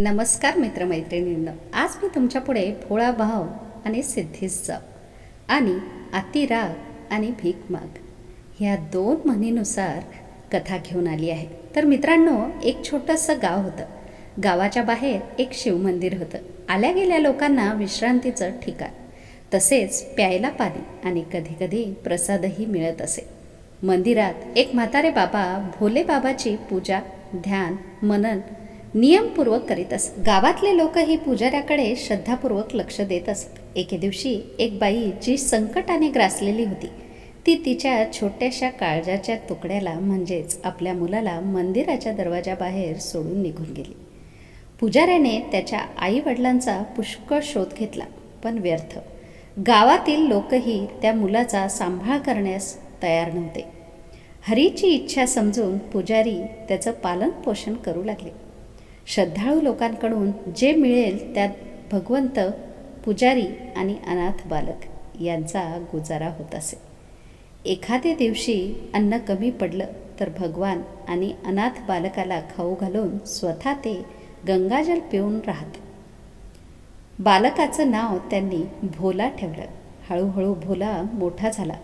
नमस्कार मित्रमैत्रिणींनो, आज मी तुमच्या पुढे भोळा भाव आणि सिद्धीस जाव आणि अति राग आणि भीक माग ह्या दोन म्हणीनुसार कथा घेऊन आली आहे. तर मित्रांनो, एक छोटंसं गाव होतं. गावाच्या बाहेर एक शिवमंदिर होतं. आल्या गेल्या लोकांना विश्रांतीचं ठिकाण, तसेच प्यायला पाणी आणि कधीकधी प्रसादही मिळत असे. मंदिरात एक म्हातारे बाबा भोले बाबाची पूजा, ध्यान, मनन नियमपूर्वक करीत असत. गावातले लोकही पुजाऱ्याकडे श्रद्धापूर्वक लक्ष देत असत. एके दिवशी एक बाई जी संकटाने ग्रासलेली होती, ती तिच्या छोट्याशा काळजाच्या तुकड्याला म्हणजेच आपल्या मुलाला मंदिराच्या दरवाजाबाहेर सोडून निघून गेली. पुजाऱ्याने त्याच्या आई वडिलांचा पुष्कळ शोध घेतला, पण व्यर्थ. गावातील लोकही त्या मुलाचा सांभाळ करण्यास तयार नव्हते. हरीची इच्छा समजून पुजारी त्याचं पालन पोषण करू लागले. श्रद्धाळू लोकांकडून जे मिळेल त्यात भगवंत, पुजारी आणि अनाथ बालक यांचा गुजारा होत असे. एखाद्या दिवशी अन्न कमी पडलं तर भगवान आणि अनाथ बालकाला खाऊ घालून स्वतः ते गंगाजल पिऊन राहत. बालकाचं नाव त्यांनी भोला ठेवलं. हळूहळू भोला मोठा झाला.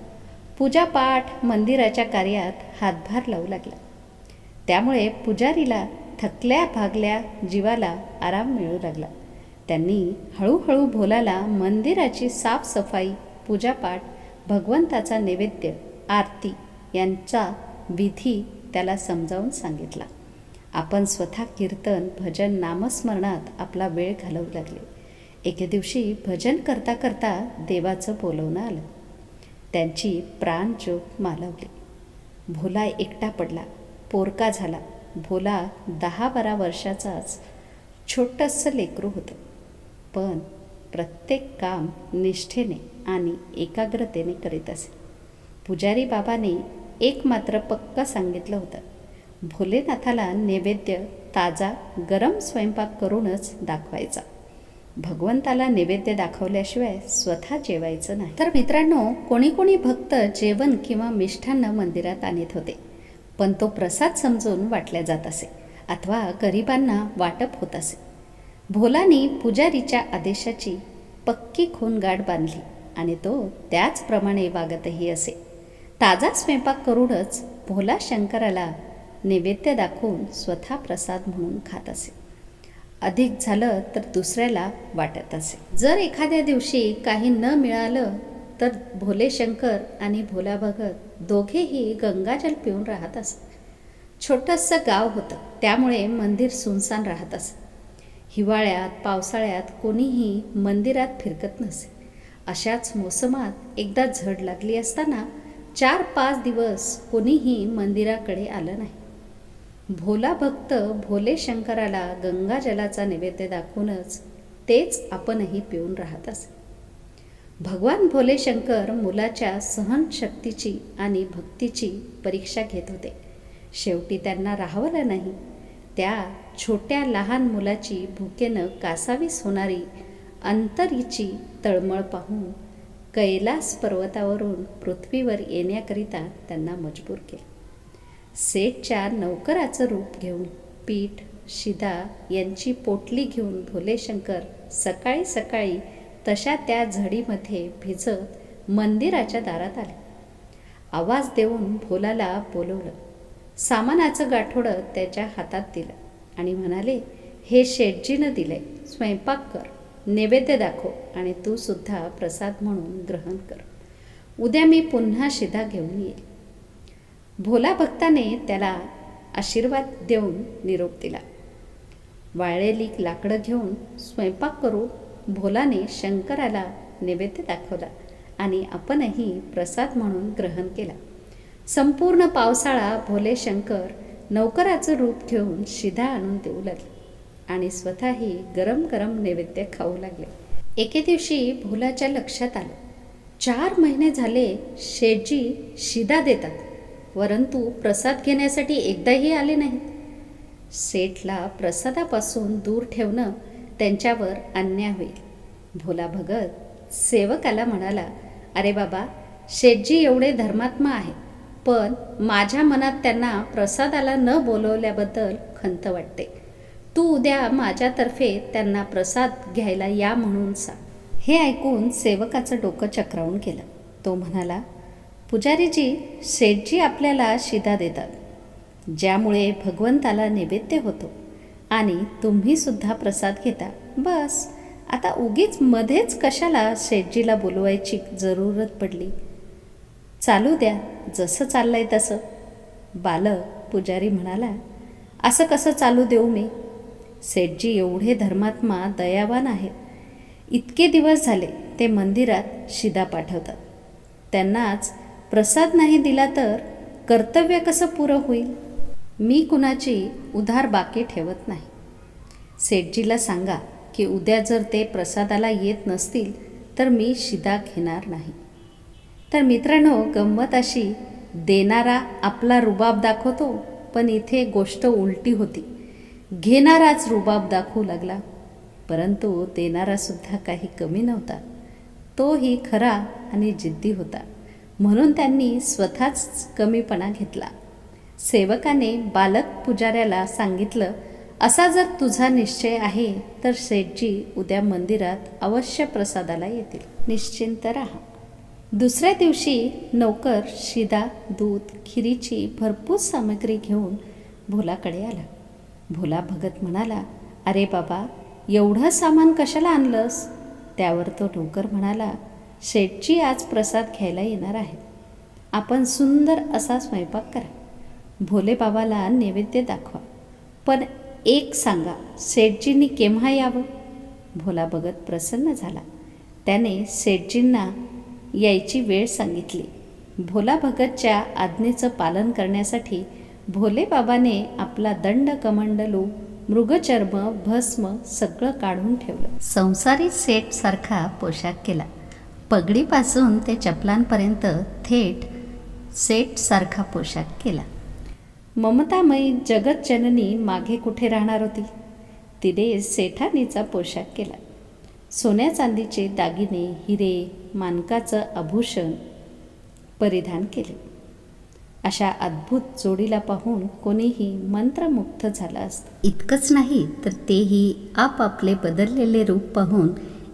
पूजापाठ, मंदिराच्या कार्यात हातभार लावू लागला. त्यामुळे पुजारीला थकल्या भागल्या जीवाला आराम मिळू लागला. त्यांनी हळूहळू भोलाला मंदिराची साफसफाई, पूजापाठ, भगवंताचा नैवेद्य, आरती यांचा विधी त्याला समजावून सांगितला. आपण स्वतः कीर्तन, भजन, नामस्मरणात आपला वेळ घालवू लागले. एके दिवशी भजन करता करता देवाचं बोलवणं आलं. त्यांची प्राणज्योत मालवली. भोला एकटा पडला, पोरका झाला. भोला 10-12 वर्षाचाच छोटंसं लेकरू होतं, पण प्रत्येक काम निष्ठेने आणि एकाग्रतेने करीत असे. पुजारी बाबाने एक मात्र पक्क सांगितलं होतं, भोलेनाथाला नैवेद्य ताजा गरम स्वयंपाक करूनच दाखवायचा. भगवंताला नैवेद्य दाखवल्याशिवाय स्वतः जेवायचं नाही. तर मित्रांनो, कोणी कोणी भक्त जेवण किंवा मिष्ठान्न मंदिरात आणत होते, पण तो प्रसाद समजून वाटल्या जात असे अथवा गरिबांना वाटप होत असे. भोलानी पुजारीच्या आदेशाची पक्की खूणगाठ बांधली आणि तो त्याचप्रमाणे वागतही असे. ताजा स्वयंपाक करूनच भोला शंकराला नैवेद्य दाखवून स्वतः प्रसाद म्हणून खात असे. अधिक झालं तर दुसऱ्याला वाटत असे. जर एखाद्या दिवशी काही न मिळालं तर भोले शंकर आणि भोला भगत दोघेही गंगाजल पिऊन राहत असत. छोटंसं गाव होतं, त्यामुळे मंदिर सुनसान राहत असत. हिवाळ्यात, पावसाळ्यात कोणीही मंदिरात फिरकत नसे. अशाच मोसमात एकदा झड लागली असताना 4-5 दिवस कोणीही मंदिराकडे आलं नाही. भोला भक्त भोले शंकराला गंगाजलाचा नैवेद्य दाखवूनच तेच आपणही पिऊन राहत असे. भगवान भोले शंकर मुलाच्या सहनशक्तीची आणि भक्तीची परीक्षा घेत होते. शेवटी त्यांना राहावलं नाही. त्या छोट्या लहान मुलाची भुकेनं कासावीस होणारी अंतरीची तळमळ पाहून कैलास पर्वतावरून पृथ्वीवर येण्याकरिता त्यांना मजबूर केले. सेठच्या नौकराचं रूप घेऊन पीठ, शिदा यांची पोटली घेऊन भोले शंकर सकाळी सकाळी तशा त्या झडीमध्ये भिजत मंदिराच्या दारात आले. आवाज देऊन भोलाला बोलवलं. सामानाचं गाठोडं त्याच्या हातात दिलं आणि म्हणाले, हे शेठजीनं दिलंय, स्वयंपाक कर, नैवेद्य दाखव आणि तू सुद्धा प्रसाद म्हणून ग्रहण कर. उद्या मी पुन्हा शिदा घेऊन येईल. भोला भक्ताने त्याला आशीर्वाद देऊन निरोप दिला. वाळलेली लाकडं घेऊन स्वयंपाक करून भोलाने शंकराला नैवेद्य दाखवला आणि आपणही प्रसाद म्हणून ग्रहण केला. संपूर्ण पावसाळा भोले शंकर नौकराचं रूप घेऊन शिदा आणून देऊ लागले आणि स्वतःही गरम गरम नैवेद्य खाऊ लागले. एके दिवशी भोलाच्या लक्षात आलं, 4 महिने झाले शेठजी शिदा देतात, परंतु प्रसाद घेण्यासाठी एकदाही आले नाहीत. सेठला प्रसादापासून दूर ठेवणं त्यांच्यावर अन्याय होईल. भोला भगत सेवकाला म्हणाला, अरे बाबा, शेठजी एवढे धर्मात्मा आहेत, पण माझ्या मनात त्यांना प्रसादाला न बोलवल्याबद्दल खंत वाटते. तू उद्या माझ्यातर्फे त्यांना प्रसाद घ्यायला या म्हणून सांग. हे ऐकून सेवकाचं डोकं चक्रावून गेलं. तो म्हणाला, पुजारीजी, सेठजी आपल्याला शिदा देतात, ज्यामुळे भगवंताला नैवेद्य होतो आणि तुम्हीसुद्धा प्रसाद घेता. बस, आता उगीच मध्येच कशाला सेठजीला बोलवायची जरूरत पडली. चालू द्या, जसं चाललंय तसं. बालक पुजारी म्हणाला, असं कसं चालू देऊ मी? सेठजी एवढे धर्मात्मा, दयावान आहेत. इतके दिवस झाले ते मंदिरात शिदा पाठवतात. त्यांनाच प्रसाद नाही दिला तर कर्तव्य कसं पुरं होईल? मी कुणाची उधार बाकी ठेवत नाही. सेठजीला सांगा की उद्या जर ते प्रसादाला येत नसतील तर मी शिदा घेणार नाही. तर मित्रांनो, गंमत अशी, देणारा आपला रुबाब दाखवतो, पण इथे गोष्ट उलटी होती. घेणाराच रुबाब दाखवू लागला. परंतु देणारासुद्धा काही कमी नव्हता. तोही खरा आणि जिद्दी होता. म्हणून त्यांनी स्वतःच कमीपणा घेतला. सेवकाने बालक पुजाऱ्याला सांगितलं, असा जर तुझा निश्चय आहे तर सेठजी उद्या मंदिरात अवश्य प्रसादाला येतील. निश्चिंत राहा. दुसऱ्या दिवशी नौकर शिदा, दूध, खिरीची भरपूर सामग्री घेऊन भोलाकडे आला. भोला भगत म्हणाला, अरे बाबा, एवढं सामान कशाला आणलंस? त्यावर तो नौकर म्हणाला, शेठजी आज प्रसाद घ्यायला येणार आहेत. आपण सुंदर असा स्वयंपाक करा, भोले बाबाला नैवेद्य दाखवा. पण एक सांगा, सेठजींनी केव्हा यावं? भोला भगत प्रसन्न झाला. त्याने सेठजींना यायची वेळ सांगितली. भोला भगतच्या आज्ञेचं पालन करण्यासाठी भोले बाबाने आपला दंड, कमंडलू, मृगचर्म, भस्म सगळं काढून ठेवलं. संसारी सेठसारखा पोशाख केला. पगडीपासून ते चपलांपर्यंत थेट सेठसारखा पोशाख केला. ममतामयी जगतजननी मागे कुठे राहणार होती? तिने सेठानीचा पोशाख केला. सोन्या चांदीचे दागिने, हिरे, मानकाचं आभूषण परिधान केले. अशा अद्भुत जोडीला पाहून कोणीही मंत्रमुग्ध झालं असतं. इतकंच नाही तर तेही आपापले बदललेले रूप पाहून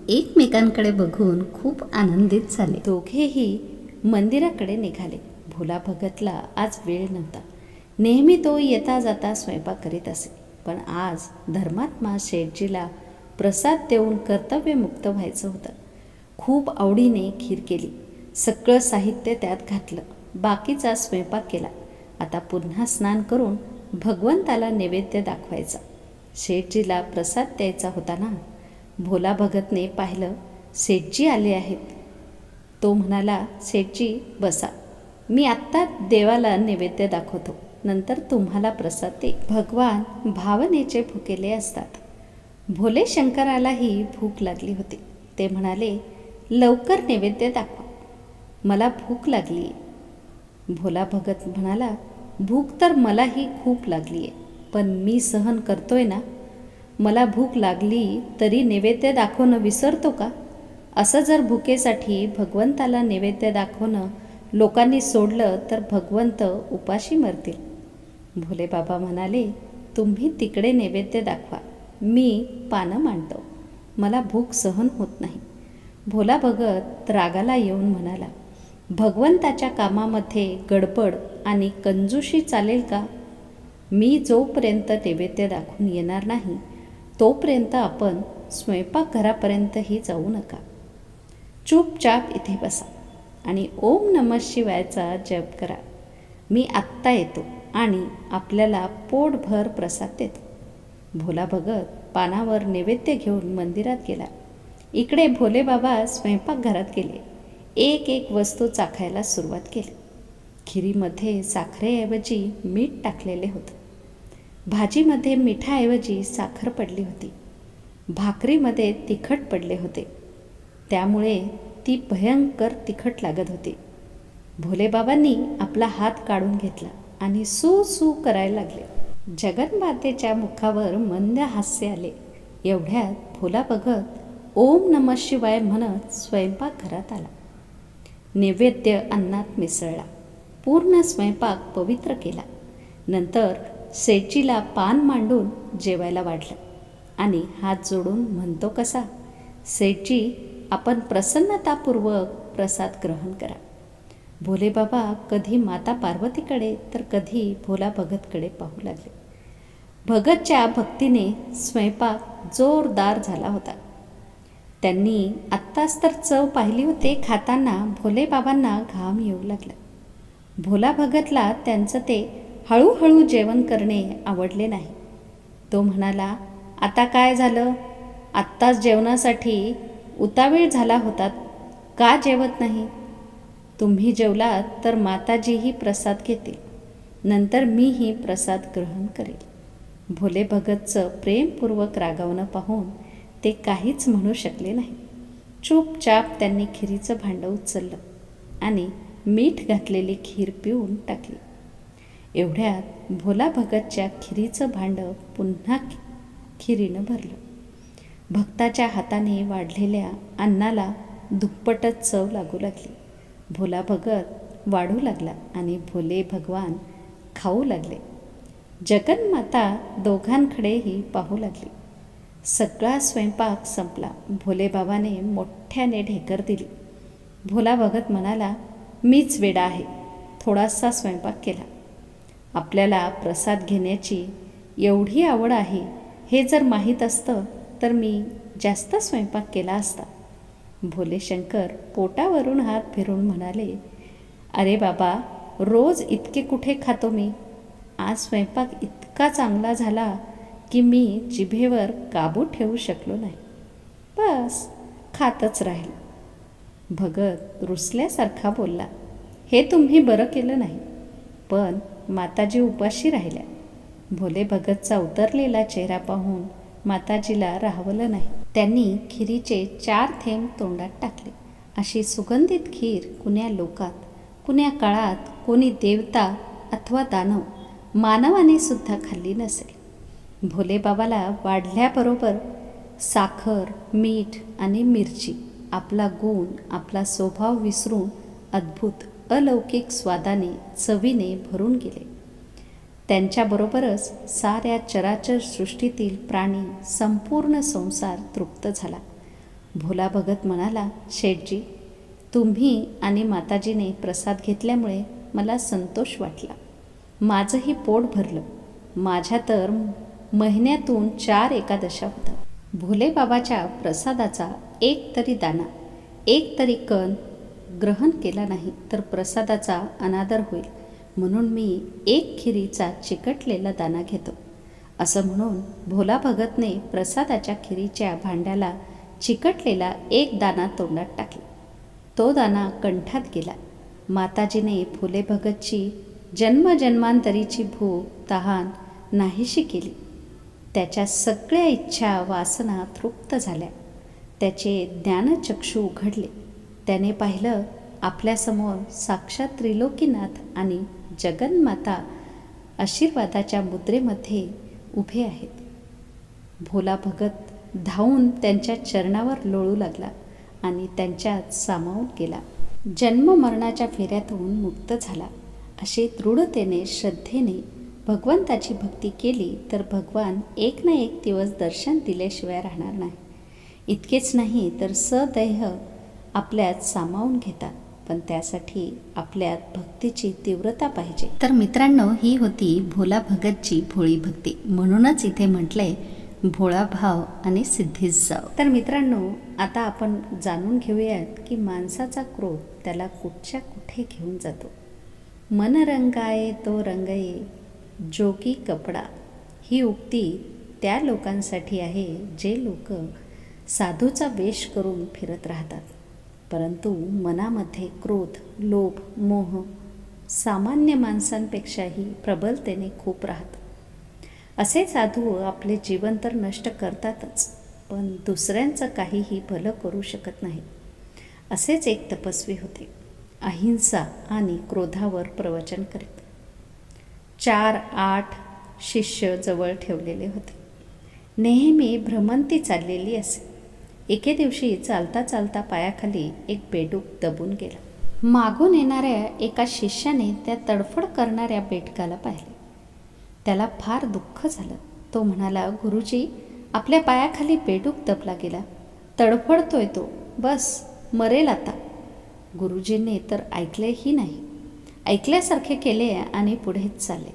एकमेकांकडे बघून खूप आनंदित झाले. दोघेही मंदिराकडे निघाले. भोला भगतला आज वेळ नव्हता. नेहमी तो येता जाता स्वयंपाक करीत असे, पण आज धर्मात्मा शेठजीला प्रसाद देऊन कर्तव्यमुक्त व्हायचं होतं. खूप आवडीने खीर केली. सगळं साहित्य त्यात घातलं. बाकीचा स्वयंपाक केला. आता पुन्हा स्नान करून भगवंताला नैवेद्य दाखवायचा. शेठजीला प्रसाद द्यायचा होता ना. भोला भगतने पाहिलं, सेठजी आले आहेत. तो म्हणाला, सेठजी बसा, मी आत्ता देवाला नैवेद्य दाखवतो, नंतर तुम्हाला प्रसाद दे. भगवान भावनेचे भुकेले असतात. भोले शंकरालाही भूक लागली होती. ते म्हणाले, लवकर नैवेद्य दाखवा, मला भूक लागली. भोला भगत म्हणाला, भूक तर मलाही खूप लागली आहे, पण मी सहन करतोय ना. मला भूक लागली तरी नैवेद्य दाखवणं विसरतो का? असं जर भुकेसाठी भगवंताला नैवेद्य दाखवणं लोकांनी सोडलं तर भगवंत उपाशी मरतील. भोले बाबा म्हणाले, तुम्ही तिकडे नैवेद्य दाखवा, मी पानं मांडतो, मला भूक सहन होत नाही. भोला भगत रागाला येऊन म्हणाला, भगवंताच्या कामामध्ये गडबड आणि कंजूशी चालेल का? मी जोपर्यंत नैवेद्य दाखवून येणार नाही तोपर्यंत आपण स्वयंपाकघरापर्यंतही जाऊ नका. चुपचाप इथे बसा आणि ओम नमः शिवायचा जप करा. मी आत्ता येतो आणि आपल्याला पोटभर प्रसाद देतो. भोला भगत पानावर नैवेद्य घेऊन मंदिरात गेला. इकडे भोले बाबा स्वयंपाकघरात गेले. एक एक वस्तू चाखायला सुरुवात केली. खिरीमध्ये साखरेऐवजी मीठ टाकलेले होते. भाजीमध्ये मिठाऐवजी साखर पडली होती. भाकरीमध्ये तिखट पडले होते, त्यामुळे ती भयंकर तिखट लागत होती. भोलेबाबांनी आपला हात काढून घेतला आणि सू सू करायला लागले. जगन्मातेच्या मुखावर मंद हास्य आले. एवढ्यात भोला भगत ओम नमः शिवाय म्हणत स्वयंपाकघरात आला. नैवेद्य अन्नात मिसळला. पूर्ण स्वयंपाक पवित्र केला. नंतर सेठजीला पान मांडून जेवायला वाढलं आणि हात जोडून म्हणतो कसा, सेठजी, आपण प्रसन्नतापूर्वक प्रसाद ग्रहण करा. भोले बाबा कधी माता पार्वतीकडे तर कधी भोला भगतकडे पाहू लागले. भगतच्या भक्तीने स्वयंपाक जोरदार झाला होता. त्यांनी आत्ताच तर चव पाहिली होते. खाताना भोले बाबांना घाम येऊ लागला. भोला भगतला त्यांचं ते हळूहळू जेवण करणे आवडले नाही. तो म्हणाला, आता काय झालं? आत्ताच जेवणासाठी उतावीळ झाला होतात, का जेवत नाही? तुम्ही जेवलात तर माताजीही प्रसाद घेतील, नंतर मीही प्रसाद ग्रहण करेल. भोले भगतचं प्रेमपूर्वक रागावणं पाहून ते काहीच म्हणू शकले नाही. चुपचाप त्यांनी खिरीचं भांडं उचललं आणि मीठ घातलेली खीर पिऊन टाकली. एवढ्यात भोला भगतच्या खिरीचं भांडं पुन्हा खिरीनं भरलं. भक्ताच्या हाताने वाढलेल्या अन्नाला दुप्पटच चव लागू लागली. भोला भगत वाढू लागला आणि भोले भगवान खाऊ लागले. जगन्माता दोघांकडेही पाहू लागली. सगळा स्वयंपाक संपला. भोले बाबाने मोठ्याने ढेकर दिली. भोला भगत म्हणाला, मीच वेडा आहे, थोडासा स्वयंपाक केला. आपल्याला प्रसाद घेण्याची एवढी आवड आहे हे जर माहीत असतं तर मी जास्त स्वयंपाक केला असता. भोले शंकर पोटावरून हात फिरून म्हणाले, अरे बाबा, रोज इतके कुठे खातो मी? आज स्वयंपाक इतका चांगला झाला की मी जिभेवर काबू ठेवू शकलो नाही. बस खातच राहील. भगत रुसल्यासारखा बोलला, हे तुम्ही बरं केलं नाही, पण माताजी उपाशी राहिल्या. भोले भगतचा उतरलेला चेहरा पाहून माताजीला राहवलं नाही. त्यांनी खिरीचे 4 थेंब तोंडात टाकले. अशी सुगंधित खीर कुण्या लोकात, कुण्या काळात कोणी देवता अथवा दानव मानवाने सुद्धा खाल्ली नसेल. भोले बाबाला वाढल्याबरोबर साखर, मीठ आणि मिरची आपला गुण, आपला स्वभाव विसरून अद्भुत अलौकिक स्वादाने, चवीने भरून गेले. त्यांच्याबरोबरच साऱ्या चराचर सृष्टीतील प्राणी, संपूर्ण संसार तृप्त झाला. भोला भगत म्हणाला, शेठजी, तुम्ही आणि माताजीने प्रसाद घेतल्यामुळे मला संतोष वाटला. माझंही पोट भरलं. माझ्या तर महिन्यातून 4 एकादशा होतात. भोले बाबाच्या प्रसादाचा एक तरी दाना, एक तरी कण ग्रहण केला नाही तर प्रसादाचा अनादर होईल, म्हणून मी एक खिरीचा चिकटलेला दाना घेतो. असं म्हणून भोला भगतने प्रसादाच्या खिरीच्या भांड्याला चिकटलेला एक दाना तोंडात टाकला. तो दाना कंठात गेला. माताजीने भोले भगतची जन्मजन्मांतरीची भूक, तहान नाहीशी केली. त्याच्या सगळ्या इच्छा, वासना तृप्त झाल्या. त्याचे ज्ञानचक्षु उघडले. त्याने पाहिलं, आपल्यासमोर साक्षात त्रिलोकीनाथ आणि जगन्माता आशीर्वादाच्या मुद्रेमध्ये उभे आहेत. भोला भगत धावून त्यांच्या चरणावर लोळू लागला आणि त्यांच्यात सामावून गेला. जन्ममरणाच्या फेऱ्यातून मुक्त झाला. अशी दृढतेने, श्रद्धेने भगवंताची भक्ती केली तर भगवान एक ना एक दिवस दर्शन दिल्याशिवाय राहणार नाही. इतकेच नाही तर सदैह आपल्यात सामावून घेतात. पण त्यासाठी आपल्यात भक्तीची तीव्रता पाहिजे. तर मित्रांनो, ही होती भोला भगतची भोळी भक्ती. म्हणूनच इथे म्हटलंय, भोळा भाव आणि सिद्धीस जाव. तर मित्रांनो, आता आपण जाणून घेऊयात की माणसाचा क्रोध त्याला कुठच्या कुठे घेऊन जातो. मन रंगाये तो रंगये, जोगी कपडा, ही उक्ती त्या लोकांसाठी आहे जे लोक साधूचा वेश करून फिरत राहतात, परंतु मनामध्ये क्रोध, लोभ, मोह सामान्य माणसांपेक्षाही प्रबलतेने खूप राहतात. असे साधू आपले जीवन तर नष्ट करतातच, पण दुसऱ्यांचं काहीही भलं करू शकत नाही. असेच एक तपस्वी होते. अहिंसा आणि क्रोधावर प्रवचन करीत. 4-8 शिष्य जवळ ठेवलेले होते. नेहमी भ्रमंती चाललेली असे. एके दिवशी चालता चालता पायाखाली एक बेडूक दबून गेला. मागून येणाऱ्या एका शिष्याने त्या तडफड करणाऱ्या बेडकाला पाहिले. त्याला फार दुःख झालं. तो म्हणाला, गुरुजी, आपल्या पायाखाली बेडूक दबला गेला. तडफडतोय तो, बस मरेल आता. गुरुजींनी तर ऐकलेही नाही. ऐकल्यासारखे केले आणि पुढेच चालले.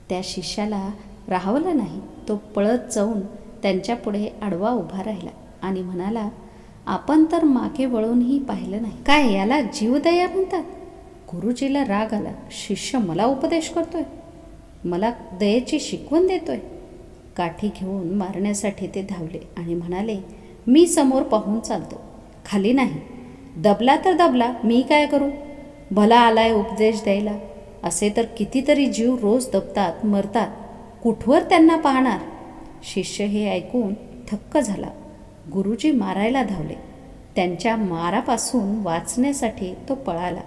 त्या शिष्याला राहवलं नाही. तो पळत जाऊन त्यांच्यापुढे आडवा उभा राहिला आणि म्हणाला, आपण तर मागे वळूनही पाहिलं नाही. काय याला जीवदया म्हणतात? गुरुजीला राग आला. शिष्य मला उपदेश करतोय, मला दयेची शिकवण देतोय. काठी घेऊन मारण्यासाठी ते धावले आणि म्हणाले, मी समोर पाहून चालतो, खाली नाही. दबला तर दबला, मी काय करू? भला आलाय उपदेश द्यायला. असे तर कितीतरी जीव रोज दबतात, मरतात. कुठवर त्यांना पाहणार? शिष्य हे ऐकून थक्क झाला. गुरुजी मारायला धावले. त्यांच्या मारापासून वाचण्यासाठी तो पळाला.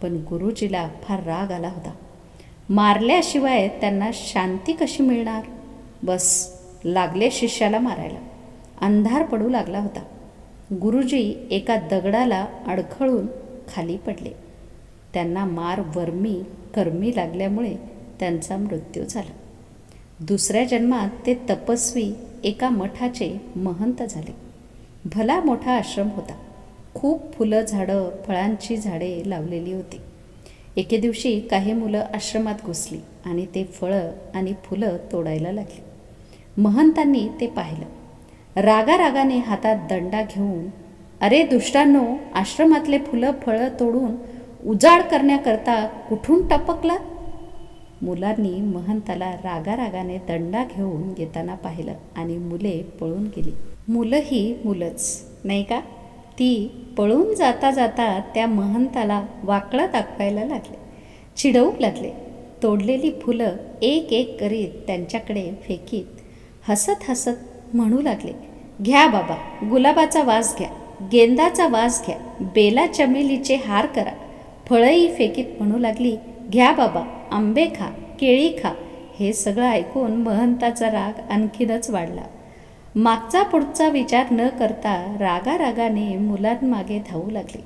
पण गुरुजीला फार राग आला होता. मारल्याशिवाय त्यांना शांती कशी मिळणार? बस लागले शिष्याला मारायला. अंधार पडू लागला होता. गुरुजी एका दगडाला अडखळून खाली पडले. त्यांना मार वर्मी कर्मी लागल्यामुळे त्यांचा मृत्यू झाला. दुसऱ्या जन्मात ते तपस्वी एका मठाचे महंत झाले. भला मोठा आश्रम होता. खूप फुलं झाडं, फळांची झाडे लावलेली होती. एके दिवशी काही मुलं आश्रमात घुसली आणि ते फळं आणि फुलं तोडायला लागली. महंतांनी ते पाहिलं. रागारागाने हातात दंडा घेऊन, अरे दुष्टांनो, आश्रमातले फुलं फळं तोडून उजाड करण्याकरता कुठून टपकला? मुलांनी महंताला रागारागाने दंडा घेऊन येताना पाहिलं आणि मुले पळून गेली. मुलंही मुलंच नाही का? ती पळून जाता जाता त्या महंताला वाकडं दाखवायला लागले, चिडवू लागले. तोडलेली फुलं एक एक करीत त्यांच्याकडे फेकीत हसत हसत म्हणू लागले, घ्या बाबा, गुलाबाचा वास घ्या, गेंदाचा वास घ्या, बेला चमेलीचे हार करा. फळंही फेकीत म्हणू लागली, घ्या बाबा, आंबे खा, केळी खा. हे सगळं ऐकून महंताचा राग आणखीनच वाढला. मागचा पुढचा विचार न करता रागारागाने मुलांमागे धावू लागले.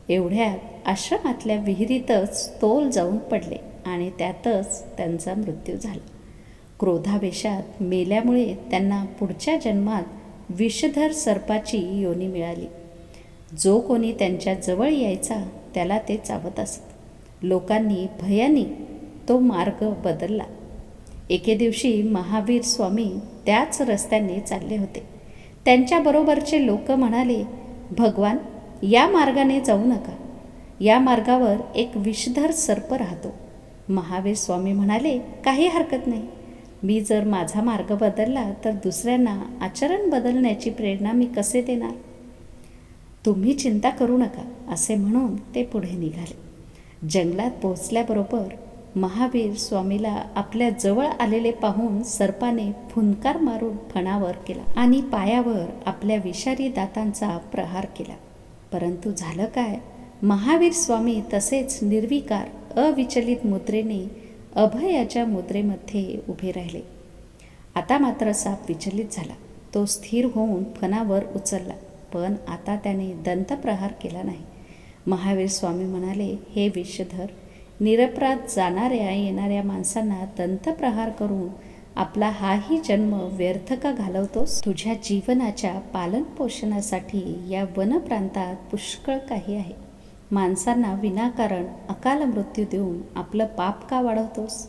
एवढ्यात आश्रमातल्या विहिरीतच तोल जाऊन पडले आणि त्यातच त्यांचा मृत्यू झाला. क्रोधावेशात मेल्यामुळे त्यांना पुढच्या जन्मात विषधर सर्पाची योनी मिळाली. जो कोणी त्यांच्या जवळ यायचा त्याला ते चावत असत. लोकांनी भयाने तो मार्ग बदलला. एके दिवशी महावीर स्वामी त्याच रस्त्याने चालले होते. त्यांच्याबरोबरचे लोक म्हणाले, भगवान, या मार्गाने जाऊ नका, या मार्गावर एक विषधर सर्प राहतो. महावीर स्वामी म्हणाले, काही हरकत नाही. मी जर माझा मार्ग बदलला तर दुसऱ्यांना आचरण बदलण्याची प्रेरणा मी कसे देणार? तुम्ही चिंता करू नका, असे म्हणून ते पुढे निघाले. जंगलात पोहोचल्याबरोबर महावीर स्वामीला आपल्या जवळ आलेले पाहून सर्पाने फुंकार मारून फणावर केला आणि पायावर आपल्या विषारी दातांचा प्रहार केला. परंतु झालं काय? महावीर स्वामी तसेच निर्विकार अविचलित मुद्रेने अभयाच्या मुद्रेमध्ये उभे राहिले. आता मात्र साप विचलित झाला. तो स्थिर होऊन फणावर उचलला, पण आता त्याने दंतप्रहार केला नाही. महावीर स्वामी म्हणाले, हे विषधर, निरपराध जाणाऱ्या येणाऱ्या माणसांना दंतप्रहार करून आपला हाही जन्म व्यर्थ का घालवतोस? तुझ्या जीवनाच्या पालनपोषणासाठी या वनप्रांतात पुष्कळ काही आहे. माणसांना विनाकारण अकाल मृत्यू देऊन आपलं पाप का वाढवतोस?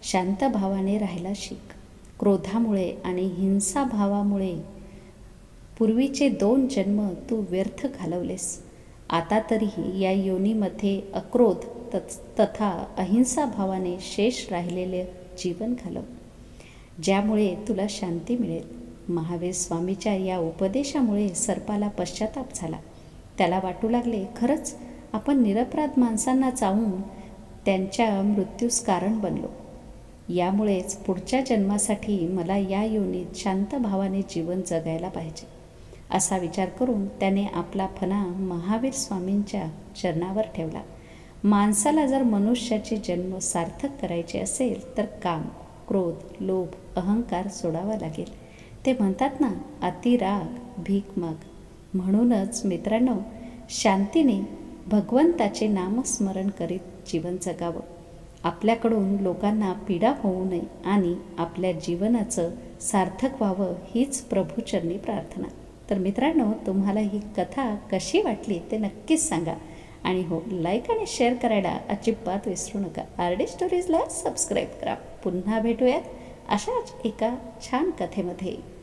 शांत भावाने राहायला शिक. क्रोधामुळे आणि हिंसाभावामुळे पूर्वीचे 2 जन्म तू व्यर्थ घालवलेस. आता तरीही या योनीमध्ये अक्रोध तथा अहिंसा भावाने शेष राहिलेले जीवन घालव, ज्यामुळे तुला शांती मिळेल. महावीर स्वामीच्या या उपदेशामुळे सर्पाला पश्चाताप झाला. त्याला वाटू लागले, खरंच आपण निरपराध माणसांना चावून त्यांच्या मृत्यूस कारण बनलो. यामुळेच पुढच्या जन्मासाठी मला या योनीत शांत भावाने जीवन जगायला पाहिजे. असा विचार करून त्याने आपला फणा महावीर स्वामींच्या चरणावर ठेवला. माणसाला जर मनुष्याचे जन्म सार्थक करायचे असेल तर काम, क्रोध, लोभ, अहंकार सोडावा लागेल. ते म्हणतात ना, अतिराग भीक माग. म्हणूनच मित्रांनो, शांतीने भगवंताचे नामस्मरण करीत जीवन जगावं. आपल्याकडून लोकांना पीडा होऊ नये आणि आपल्या जीवनाचं सार्थक व्हावं हीच प्रभूचरणी प्रार्थना. तर मित्रांनो, तुम्हाला ही कथा कशी वाटली ते नक्कीच सांगा. आणि हो, लाईक आणि शेअर करायला अजिबात विसरू नका. RD स्टोरीजला सबस्क्राईब करा. पुन्हा भेटूयात अशाच एका छान कथेमध्ये.